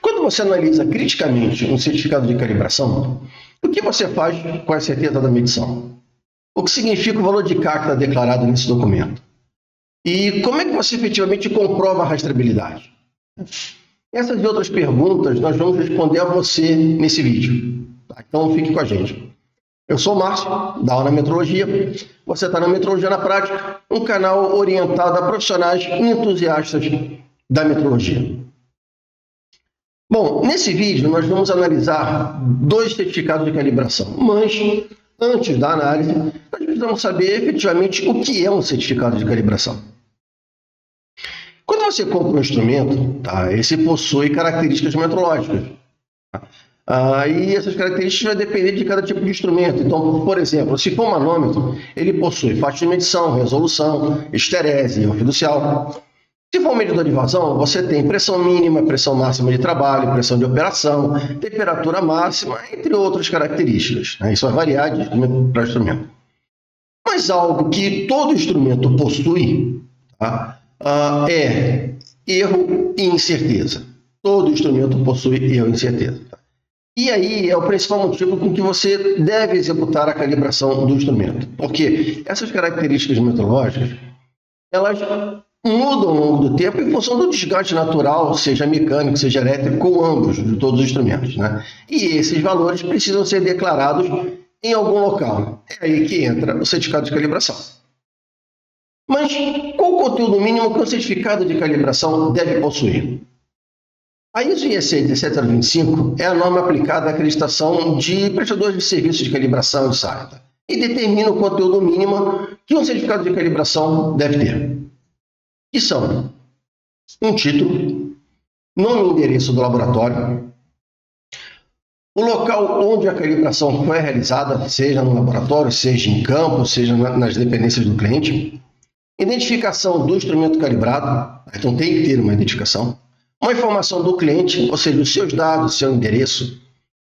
Quando você analisa criticamente um certificado de calibração, o que você faz com a certeza da medição? O que significa o valor de K que está declarado nesse documento? E como é que você efetivamente comprova a rastreabilidade? Essas e outras perguntas nós vamos responder a você nesse vídeo. Tá? Então fique com a gente. Eu sou o Márcio, da aula na Metrologia. Você está na Metrologia na Prática, um canal orientado a profissionais e entusiastas da metrologia. Bom, nesse vídeo nós vamos analisar 2 certificados de calibração, mas antes da análise, nós precisamos saber efetivamente o que é um certificado de calibração. Quando você compra um instrumento, tá, esse possui características metrológicas. E essas características vão depender de cada tipo de instrumento. Então, por exemplo, se for um manômetro, ele possui faixa de medição, resolução, esterese, fiducial. Se for um medidor de vazão, você tem pressão mínima, pressão máxima de trabalho, pressão de operação, temperatura máxima, entre outras características. Isso vai variar de instrumento para instrumento. Mas algo que todo instrumento possui, tá, é erro e incerteza. Todo instrumento possui erro e incerteza. E aí é o principal motivo com que você deve executar a calibração do instrumento. Porque essas características metrológicas, elas mudam ao longo do tempo em função do desgaste natural, seja mecânico, seja elétrico, ou ambos, de todos os instrumentos, né? E esses valores precisam ser declarados em algum local. É aí que entra o certificado de calibração. Mas qual o conteúdo mínimo que um certificado de calibração deve possuir? A ISO IEC 17025 é a norma aplicada à acreditação de prestadores de serviços de calibração e SARTA e determina o conteúdo mínimo que um certificado de calibração deve ter. Que são um título, nome e endereço do laboratório, o local onde a calibração foi realizada, seja no laboratório, seja em campo, seja nas dependências do cliente, identificação do instrumento calibrado, então tem que ter uma identificação, uma informação do cliente, ou seja, os seus dados, seu endereço,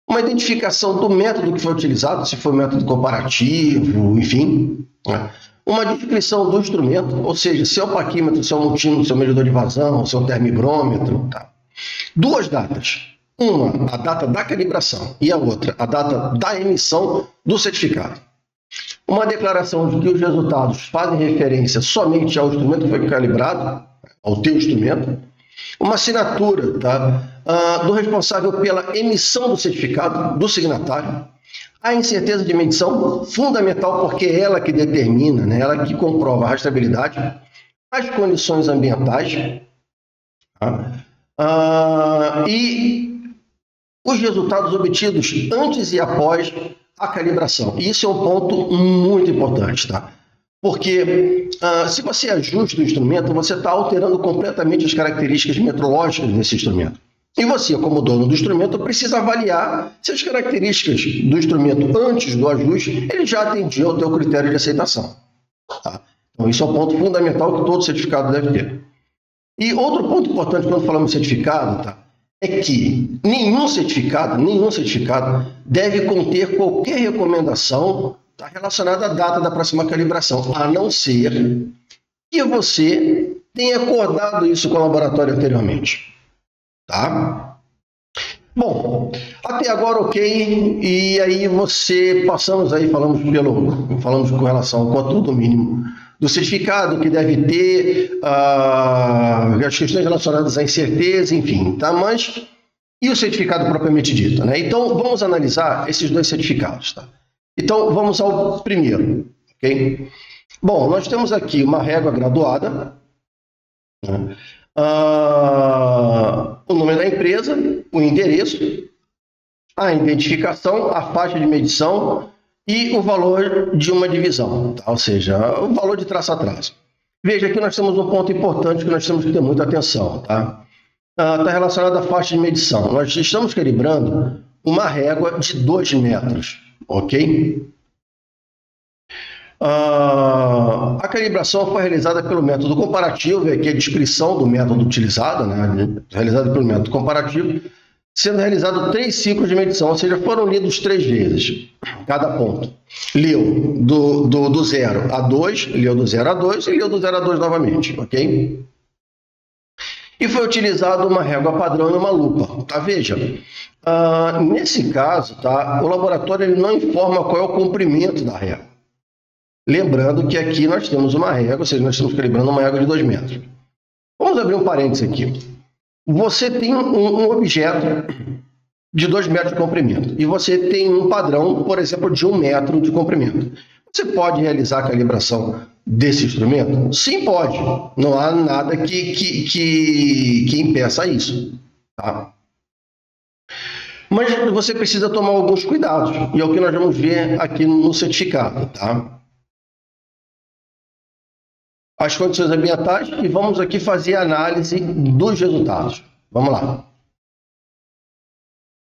uma identificação do método que foi utilizado, se foi método comparativo, enfim, né? Uma descrição do instrumento, ou seja, seu paquímetro, seu multímetro, seu medidor de vazão, seu termigrômetro. Tá? 2 datas. Uma, a data da calibração, e a outra, a data da emissão do certificado. Uma declaração de que os resultados fazem referência somente ao instrumento que foi calibrado, ao teu instrumento. Uma assinatura, tá, do responsável pela emissão do certificado, do signatário. A incerteza de medição, fundamental porque é ela que determina, né, ela que comprova a rastreabilidade, as condições ambientais, tá, e os resultados obtidos antes e após a calibração. Isso é um ponto muito importante, tá? Porque se você ajusta o instrumento, você está alterando completamente as características metrológicas desse instrumento. E você, como dono do instrumento, precisa avaliar se as características do instrumento antes do ajuste ele já atendiam ao teu critério de aceitação. Tá? Então, isso é um ponto fundamental que todo certificado deve ter. E outro ponto importante quando falamos de certificado, tá, é que nenhum certificado deve conter qualquer recomendação, tá, relacionada à data da próxima calibração, a não ser que você tenha acordado isso com o laboratório anteriormente. Tá? Bom, até agora ok, e aí falamos com relação ao conteúdo mínimo do certificado, que deve ter as questões relacionadas à incerteza, enfim, tá? Mas e o certificado propriamente dito, né? Então vamos analisar esses 2 certificados, tá? Então vamos ao primeiro, ok? Bom, nós temos aqui uma régua graduada, né? O nome da empresa, o endereço, a identificação, a faixa de medição e o valor de uma divisão, tá? Ou seja, o valor de traço a traço. Veja, aqui nós temos um ponto importante que nós temos que ter muita atenção. Tá? Está relacionado à faixa de medição. Nós estamos calibrando uma régua de 2 metros, ok? A calibração foi realizada pelo método comparativo, aqui a descrição do método utilizado, né? Realizada pelo método comparativo, sendo realizado 3 ciclos de medição, ou seja, foram lidos 3 vezes, cada ponto. Leu do 0 a 2, leu do 0 a 2 e leu do 0 a 2 novamente, ok? e foi utilizado uma régua padrão e uma lupa. Tá? Veja, nesse caso, tá, o laboratório ele não informa qual é o comprimento da régua. Lembrando que aqui nós temos uma régua, ou seja, nós estamos calibrando uma régua de 2 metros. Vamos abrir um parênteses aqui. Você tem um objeto de 2 metros de comprimento e você tem um padrão, por exemplo, de 1 metro de comprimento. Você pode realizar a calibração desse instrumento? Sim, pode. Não há nada que impeça isso. Tá? Mas você precisa tomar alguns cuidados, e é o que nós vamos ver aqui no certificado. Tá? As condições ambientais, e vamos aqui fazer a análise dos resultados. Vamos lá.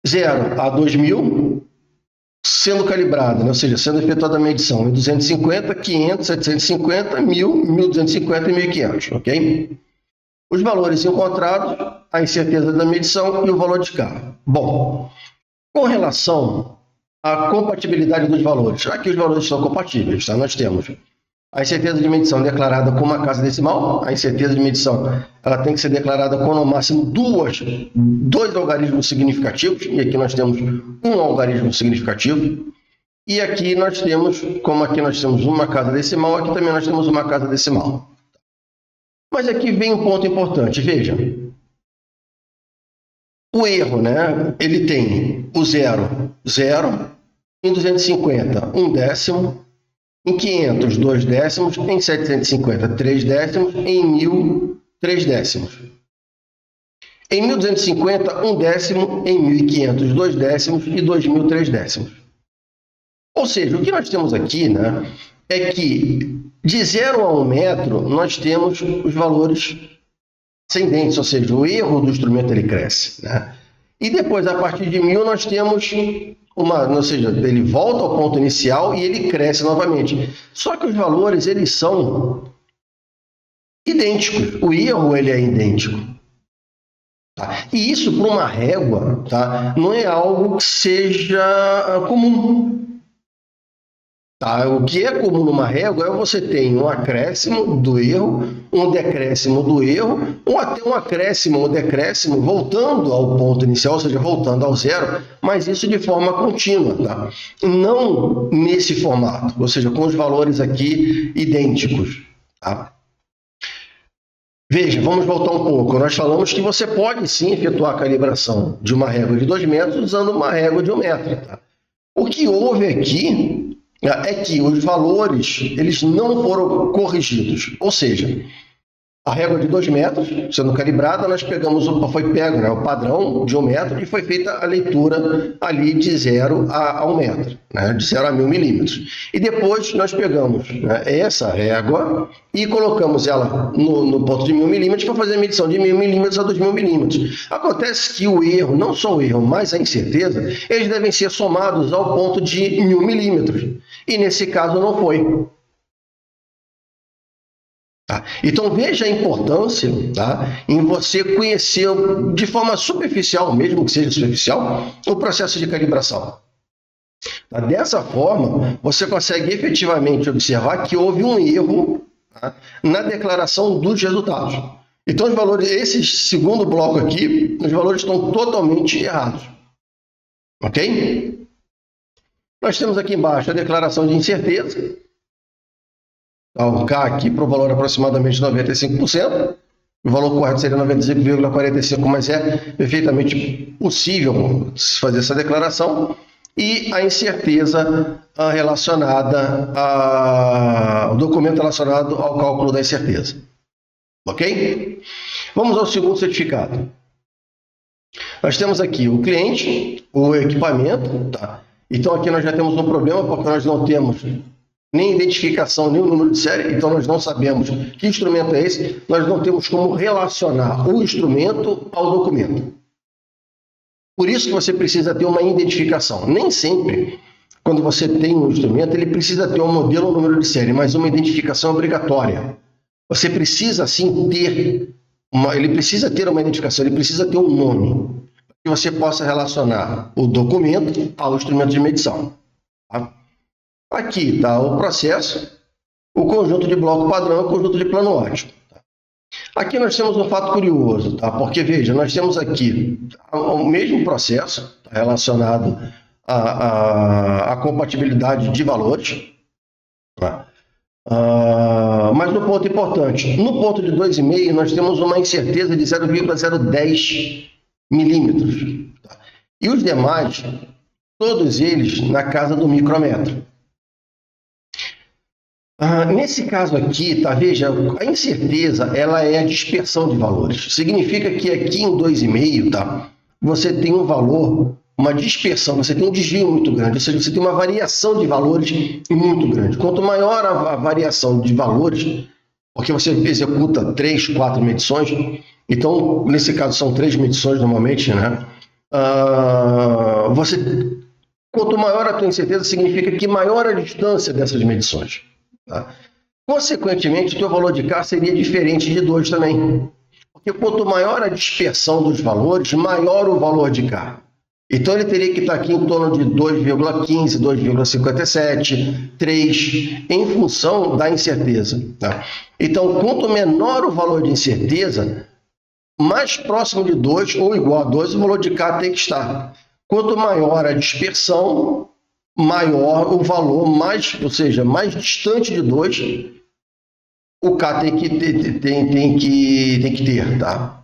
0 a 2000, sendo calibrada, né? Ou seja, sendo efetuada a medição em 250, 500, 750, 1000, 1250 e 1500, ok? Os valores encontrados, a incerteza da medição e o valor de K. Bom, com relação à compatibilidade dos valores, aqui os valores estão compatíveis, tá? Nós temos a incerteza de medição declarada com uma casa decimal. A incerteza de medição ela tem que ser declarada com no máximo dois algarismos significativos, e aqui nós temos um algarismo significativo. E aqui nós temos, como aqui nós temos uma casa decimal, aqui também nós temos uma casa decimal. Mas aqui vem um ponto importante, veja. O erro, né? Ele tem o 0, 0, em 250, 1 décimo, em 500, 2 décimos, em 750, 3 décimos, em 1000, 3 décimos. Em 1250, 1 décimo, em 1500, 2 décimos e 2000, 3 décimos. Ou seja, o que nós temos aqui, né, é que de 0 a 1 metro nós temos os valores ascendentes, ou seja, o erro do instrumento ele cresce. Né? E depois, a partir de 1000, nós temos ou seja, ele volta ao ponto inicial e ele cresce novamente. Só que os valores, eles são idênticos. O erro, ele é idêntico. Tá? E isso, para uma régua, tá? Não é algo que seja comum. Tá? O que é comum numa régua é você ter um acréscimo do erro, um decréscimo do erro, ou até um acréscimo ou decréscimo voltando ao ponto inicial, ou seja, voltando ao zero, mas isso de forma contínua, tá? Não nesse formato, ou seja, com os valores aqui idênticos. Tá? Veja, vamos voltar um pouco. Nós falamos que você pode sim efetuar a calibração de uma régua de 2 metros usando uma régua de 1 metro. Tá? O que houve aqui é que os valores eles não foram corrigidos, ou seja, a régua de 2 metros sendo calibrada, nós pegamos foi pego, né, o padrão de 1 metro e foi feita a leitura ali de 0 a 1 metro, né, de 0 a 1000 milímetros. E depois nós pegamos, né, essa régua e colocamos ela no ponto de 1000 milímetros para fazer a medição de 1000 milímetros a 2000 milímetros. Acontece que o erro, não só o erro, mas a incerteza, eles devem ser somados ao ponto de 1000 milímetros. E nesse caso não foi. Tá? Então veja a importância, tá, em você conhecer de forma superficial, mesmo que seja superficial, o processo de calibração. Tá? Dessa forma, você consegue efetivamente observar que houve um erro, tá, na declaração dos resultados. Então os valores, esse segundo bloco aqui, os valores estão totalmente errados. Ok? Nós temos aqui embaixo a declaração de incerteza. O K aqui para o valor aproximadamente 95%. O valor correto seria 95,45%, mas é perfeitamente possível fazer essa declaração. E a incerteza relacionada ao documento relacionado ao cálculo da incerteza. Ok? Vamos ao segundo certificado. Nós temos aqui o cliente, o equipamento, tá? Então aqui nós já temos um problema porque nós não temos nem identificação, nem o número de série, então nós não sabemos que instrumento é esse, nós não temos como relacionar o instrumento ao documento. Por isso que você precisa ter uma identificação. Nem sempre, quando você tem um instrumento, ele precisa ter um modelo ou número de série, mas uma identificação obrigatória. Você precisa, sim, ele precisa ter uma identificação, ele precisa ter um nome, que você possa relacionar o documento ao instrumento de medição. Tá? Aqui está o processo, o conjunto de bloco padrão e o conjunto de plano ótico. Tá? Aqui nós temos um fato curioso, tá? Porque, veja, nós temos aqui o mesmo processo relacionado à compatibilidade de valores, tá? Mas no ponto importante, no ponto de 2,5, nós temos uma incerteza de 0,010 milímetros. Tá? E os demais, todos eles na casa do micrômetro. Nesse caso aqui, tá, veja, a incerteza ela é a dispersão de valores. Significa que aqui em 2,5, tá, você tem um valor, uma dispersão, você tem um desvio muito grande, ou seja, você tem uma variação de valores muito grande. Quanto maior a variação de valores, porque você executa 3, 4 medições, então, nesse caso são 3 medições normalmente, né? Quanto maior a tua incerteza, significa que maior a distância dessas medições. Tá? Consequentemente, o teu valor de K seria diferente de 2 também. Porque quanto maior a dispersão dos valores, maior o valor de K. Então, ele teria que estar aqui em torno de 2,15, 2,57, 3, em função da incerteza. Tá? Então, quanto menor o valor de incerteza, mais próximo de 2 ou igual a 2, o valor de K tem que estar. Quanto maior a dispersão, maior o valor, ou seja, mais distante de 2, o K tem que ter, tá?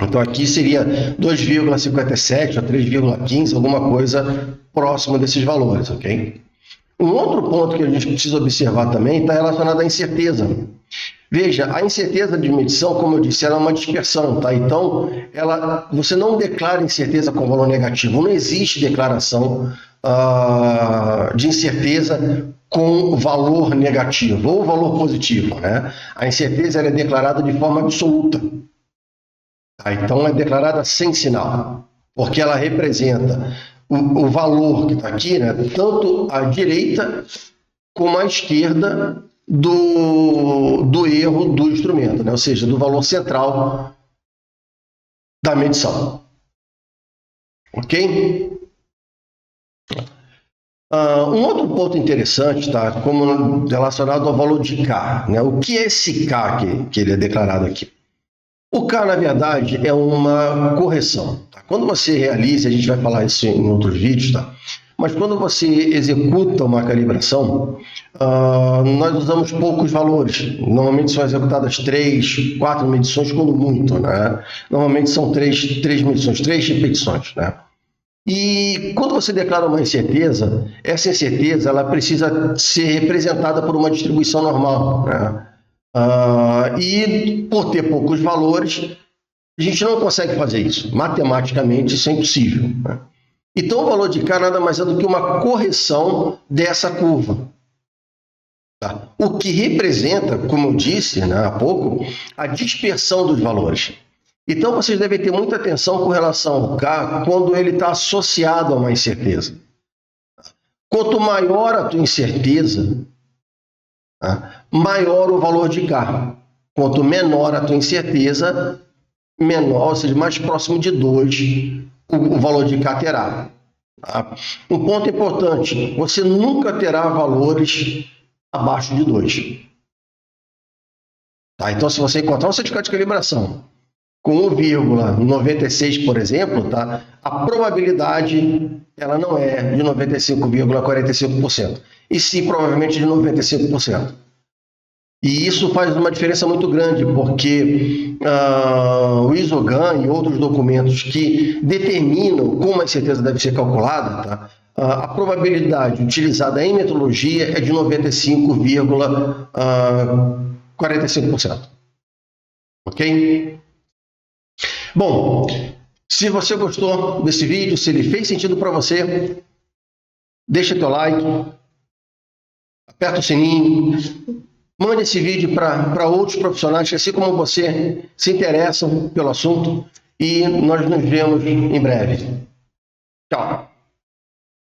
Então aqui seria 2,57 a 3,15, alguma coisa próxima desses valores, ok? Um outro ponto que a gente precisa observar também está relacionado à incerteza. Veja, a incerteza de medição, como eu disse, ela é uma dispersão, tá? Então, você não declara incerteza com valor negativo, não existe declaração de incerteza com valor negativo ou valor positivo, né? A incerteza ela é declarada de forma absoluta. Tá? Então, é declarada sem sinal, porque ela representa o valor que está aqui, né? Tanto à direita como à esquerda do erro do instrumento, né? Ou seja, do valor central da medição. Ok? Um outro ponto interessante, tá? Como relacionado ao valor de K, né? O que é esse K que ele é declarado aqui? O K, na verdade, é uma correção. Tá? Quando você realiza, a gente vai falar isso em outros vídeos, tá? Mas quando você executa uma calibração, nós usamos poucos valores. Normalmente são executadas 3, 4 medições, quando muito, né? Normalmente são 3 medições, 3 repetições, né? E quando você declara uma incerteza, essa incerteza ela precisa ser representada por uma distribuição normal, né? E por ter poucos valores, a gente não consegue fazer isso. Matematicamente, isso é impossível, né? Então, o valor de K nada mais é do que uma correção dessa curva. Tá? O que representa, como eu disse, né, há pouco, a dispersão dos valores. Então, vocês devem ter muita atenção com relação ao K quando ele está associado a uma incerteza. Quanto maior a tua incerteza, tá, maior o valor de K. Quanto menor a tua incerteza, menor, ou seja, mais próximo de 2, o valor de K terá. Tá? Um ponto importante, você nunca terá valores abaixo de 2. Tá? Então, se você encontrar um certificado de calibração com 1,96, por exemplo, tá? A probabilidade ela não é de 95,45%, e sim provavelmente de 95%. E isso faz uma diferença muito grande, porque o ISOGAN e outros documentos que determinam como a incerteza deve ser calculada, tá? A probabilidade utilizada em metodologia é de 95,45%. Ok? Bom, se você gostou desse vídeo, se ele fez sentido para você, deixa teu like, aperta o sininho, mande esse vídeo para outros profissionais que, assim como você, se interessam pelo assunto, e nós nos vemos em breve. Tchau!